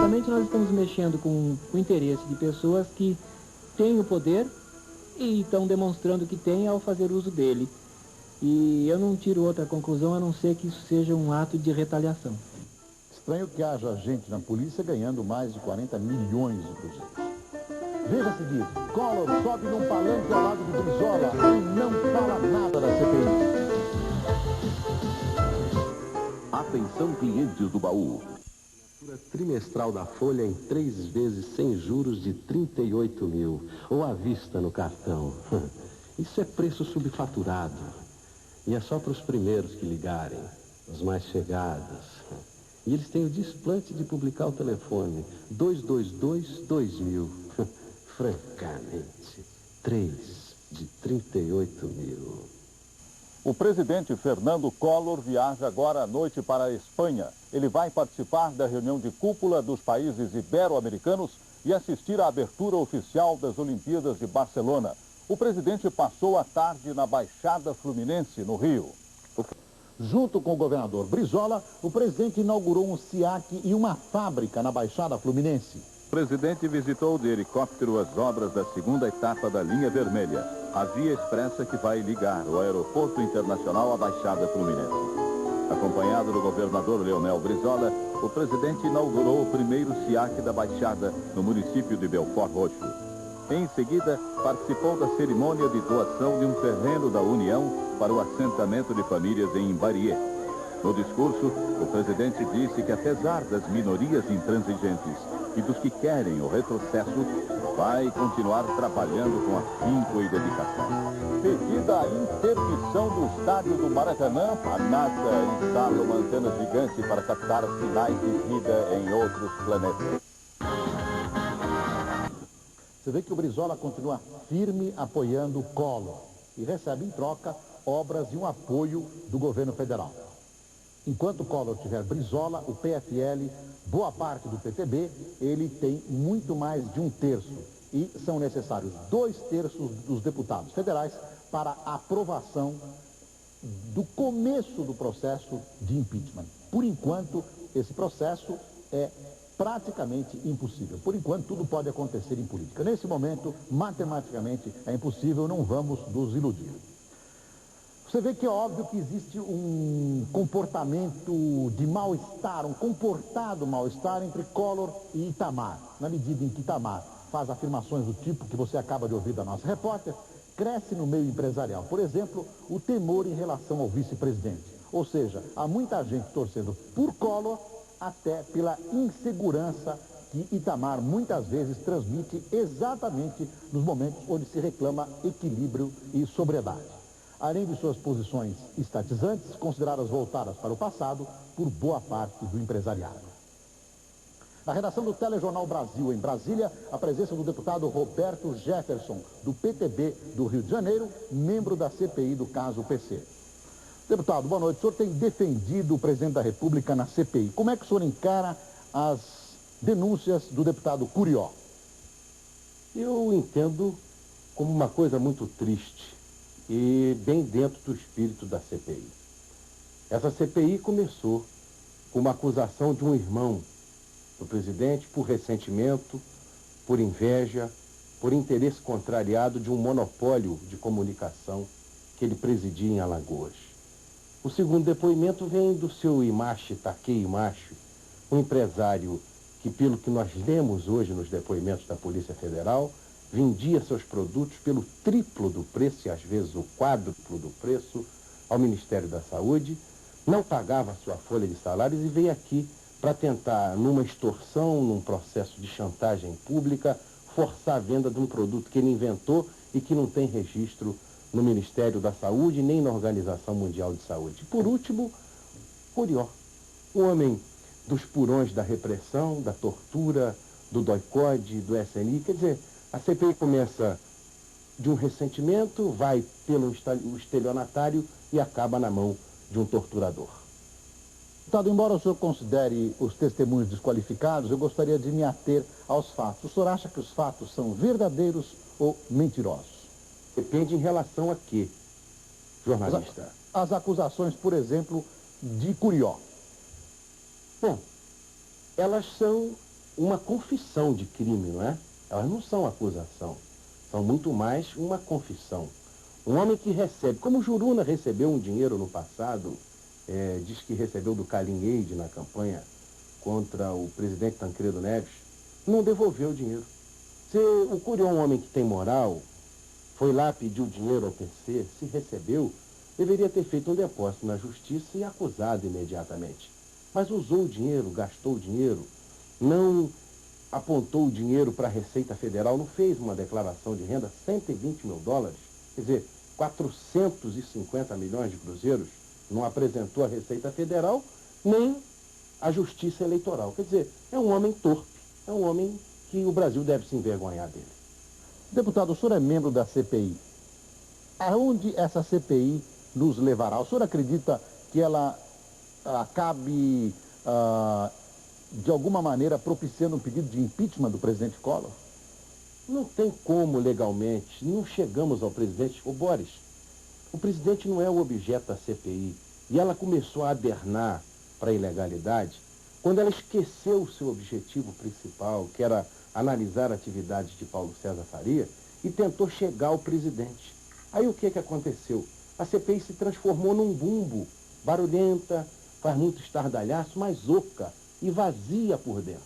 Novamente, nós estamos mexendo com o interesse de pessoas que têm o poder e estão demonstrando que têm ao fazer uso dele. E eu não tiro outra conclusão a não ser que isso seja um ato de retaliação. Estranho que haja gente na polícia ganhando mais de 40 milhões de cruzeiros. Veja a seguir, Collor sobe num palanque ao lado de Brizola e não fala nada da CPI. Atenção, clientes do baú. Trimestral da folha em 3 vezes sem juros de 38 mil, ou à vista no cartão. Isso é preço subfaturado. E é só para os primeiros que ligarem, os mais chegados. E eles têm o desplante de publicar o telefone 222-2000. Francamente, 3 de 38 mil. O presidente Fernando Collor viaja agora à noite para a Espanha. Ele vai participar da reunião de cúpula dos países ibero-americanos e assistir à abertura oficial das Olimpíadas de Barcelona. O presidente passou a tarde na Baixada Fluminense, no Rio. Junto com o governador Brizola, o presidente inaugurou um SIAC e uma fábrica na Baixada Fluminense. O presidente visitou de helicóptero as obras da segunda etapa da linha vermelha, a via expressa que vai ligar o aeroporto internacional à Baixada Fluminense. Acompanhado do governador Leonel Brizola, o presidente inaugurou o primeiro SIAC da Baixada, no município de Belford Roxo. Em seguida, participou da cerimônia de doação de um terreno da União para o assentamento de famílias em Imbarié. No discurso, o presidente disse que, apesar das minorias intransigentes e dos que querem o retrocesso, vai continuar trabalhando com afinco e dedicação. Pedida a interdição do estádio do Maracanã, a NASA instala uma antena gigante para captar sinais de vida em outros planetas. Você vê que o Brizola continua firme apoiando o Collor e recebe em troca obras e um apoio do governo federal. Enquanto o Collor tiver Brizola, o PFL, boa parte do PTB, ele tem muito mais de 1/3. E são necessários 2/3 dos deputados federais para a aprovação do começo do processo de impeachment. Por enquanto, esse processo é praticamente impossível. Por enquanto, tudo pode acontecer em política. Nesse momento, matematicamente, é impossível, não vamos nos iludir. Você vê que é óbvio que existe um comportamento de mal-estar, um comportado mal-estar entre Collor e Itamar. Na medida em que Itamar faz afirmações do tipo que você acaba de ouvir da nossa repórter, cresce no meio empresarial. Por exemplo, o temor em relação ao vice-presidente. Ou seja, há muita gente torcendo por Collor, até pela insegurança que Itamar muitas vezes transmite exatamente nos momentos onde se reclama equilíbrio e sobriedade. Além de suas posições estatizantes, consideradas voltadas para o passado por boa parte do empresariado. Na redação do Telejornal Brasil, em Brasília, a presença do deputado Roberto Jefferson, do PTB do Rio de Janeiro, membro da CPI do caso PC. Deputado, boa noite. O senhor tem defendido o presidente da República na CPI. Como é que o senhor encara as denúncias do deputado Curió? Eu entendo como uma coisa muito triste e bem dentro do espírito da CPI. Essa CPI começou com uma acusação de um irmão do presidente por ressentimento, por inveja, por interesse contrariado de um monopólio de comunicação que ele presidia em Alagoas. O segundo depoimento vem do seu Imache, Takei Imache, um empresário que, pelo que nós lemos hoje nos depoimentos da Polícia Federal, vendia seus produtos pelo triplo do preço e às vezes o quádruplo do preço ao Ministério da Saúde, não pagava sua folha de salários e veio aqui para tentar, numa extorsão, num processo de chantagem pública, forçar a venda de um produto que ele inventou e que não tem registro no Ministério da Saúde nem na Organização Mundial de Saúde. Por último, Curió, o homem dos purões da repressão, da tortura, do doicode, do SNI. Quer dizer, a CPI começa de um ressentimento, vai pelo estelionatário e acaba na mão de um torturador. Deputado, embora o senhor considere os testemunhos desqualificados, eu gostaria de me ater aos fatos. O senhor acha que os fatos são verdadeiros ou mentirosos? Depende em relação a quê, jornalista? As acusações, por exemplo, de Curió. Bom, elas são uma confissão de crime, não é? Elas não são acusação, são muito mais uma confissão. Um homem que recebe, como Juruna recebeu um dinheiro no passado, diz que recebeu do Calhinheide na campanha contra o presidente Tancredo Neves, não devolveu o dinheiro. Se o Curió é um homem que tem moral, foi lá, pediu dinheiro ao PC, se recebeu, deveria ter feito um depósito na justiça e acusado imediatamente. Mas usou o dinheiro, gastou o dinheiro, não apontou o dinheiro para a Receita Federal, não fez uma declaração de renda, 120 mil dólares, quer dizer, 450 milhões de cruzeiros, não apresentou a Receita Federal, nem a Justiça Eleitoral. Quer dizer, é um homem torpe, é um homem que o Brasil deve se envergonhar dele. Deputado, o senhor é membro da CPI. Aonde essa CPI nos levará? O senhor acredita que ela acabe, de alguma maneira, propiciando um pedido de impeachment do presidente Collor? Não tem como legalmente, não chegamos ao presidente. Ô Boris, o presidente não é o objeto da CPI. E ela começou a adernar para a ilegalidade quando ela esqueceu o seu objetivo principal, que era analisar atividades de Paulo César Faria, e tentou chegar ao presidente. Aí o que aconteceu? A CPI se transformou num bumbo, barulhenta, faz muito estardalhaço, mas oca e vazia por dentro.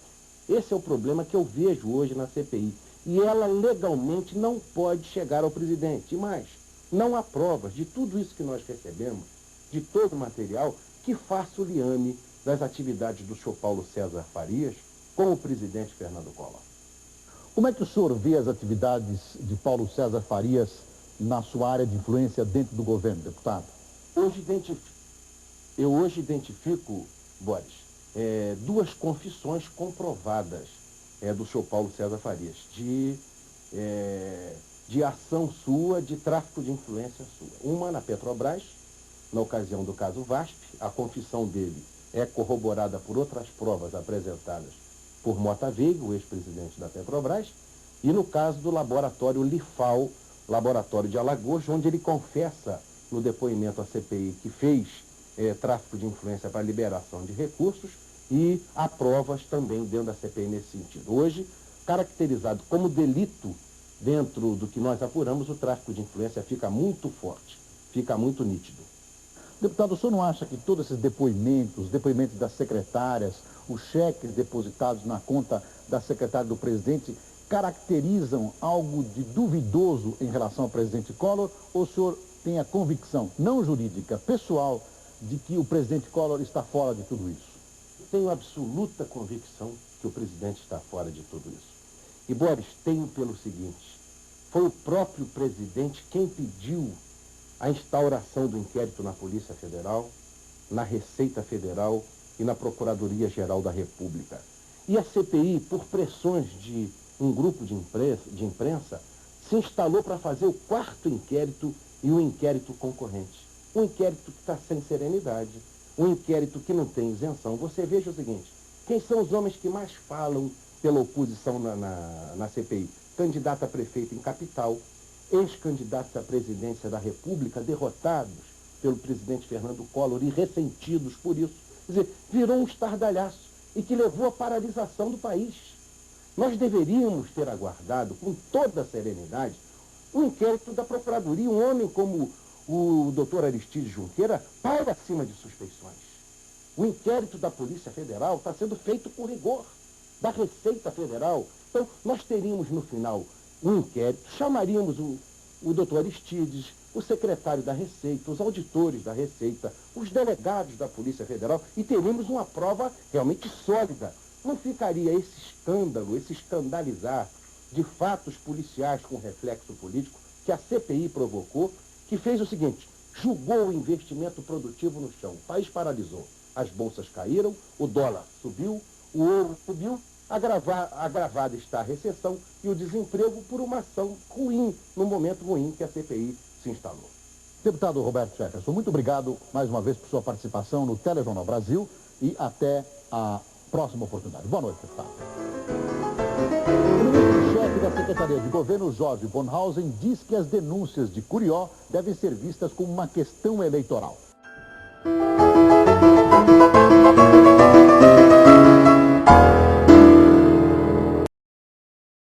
Esse é o problema que eu vejo hoje na CPI. E ela legalmente não pode chegar ao presidente. E mais, não há provas de tudo isso que nós recebemos, de todo o material, que faça o liame das atividades do senhor Paulo César Farias com o presidente Fernando Collor. Como é que o senhor vê as atividades de Paulo César Farias na sua área de influência dentro do governo, deputado? Eu hoje identifico, Boris, duas confissões comprovadas do senhor Paulo César Farias, de ação sua, de tráfico de influência sua. Uma na Petrobras, na ocasião do caso VASP, a confissão dele é corroborada por outras provas apresentadas por Mota Veiga, o ex-presidente da Petrobras, e no caso do laboratório Lifal, laboratório de Alagoas, onde ele confessa no depoimento à CPI que fez tráfico de influência para liberação de recursos, e há provas também dentro da CPI nesse sentido. Hoje, caracterizado como delito, dentro do que nós apuramos, o tráfico de influência fica muito forte, fica muito nítido. Deputado, o senhor não acha que todos esses depoimentos, os depoimentos das secretárias, os cheques depositados na conta da secretária do presidente, caracterizam algo de duvidoso em relação ao presidente Collor? Ou o senhor tem a convicção, não jurídica, pessoal, de que o presidente Collor está fora de tudo isso? Tenho absoluta convicção que o presidente está fora de tudo isso. E, Boris, tenho pelo seguinte: foi o próprio presidente quem pediu a instauração do inquérito na Polícia Federal, na Receita Federal e na Procuradoria-Geral da República. E a CPI, por pressões de um grupo de imprensa, se instalou para fazer o quarto inquérito e o inquérito concorrente. Um inquérito que está sem serenidade, um inquérito que não tem isenção. Você veja o seguinte: quem são os homens que mais falam pela oposição na CPI? Candidato a prefeito em capital, ex-candidatos à presidência da República, derrotados pelo presidente Fernando Collor e ressentidos por isso. Quer dizer, virou um estardalhaço e que levou à paralisação do país. Nós deveríamos ter aguardado, com toda a serenidade, o inquérito da Procuradoria. Um homem como o doutor Aristides Junqueira paira acima de suspeições. O inquérito da Polícia Federal está sendo feito com rigor, da Receita Federal. Então, nós teríamos no final um inquérito, chamaríamos o doutor Aristides, o secretário da Receita, os auditores da Receita, os delegados da Polícia Federal, e teríamos uma prova realmente sólida. Não ficaria esse escândalo, esse escandalizar de fatos policiais com reflexo político que a CPI provocou, que fez o seguinte: jogou o investimento produtivo no chão. O país paralisou. As bolsas caíram, o dólar subiu, o ouro subiu, agravada está a recessão e o desemprego por uma ação ruim, no momento ruim que a CPI se instalou. Deputado Roberto Jefferson, muito obrigado mais uma vez por sua participação no Telejornal Brasil e até a próxima oportunidade. Boa noite, deputado. O chefe da Secretaria de Governo, Jorge Bonhausen, diz que as denúncias de Curió devem ser vistas como uma questão eleitoral.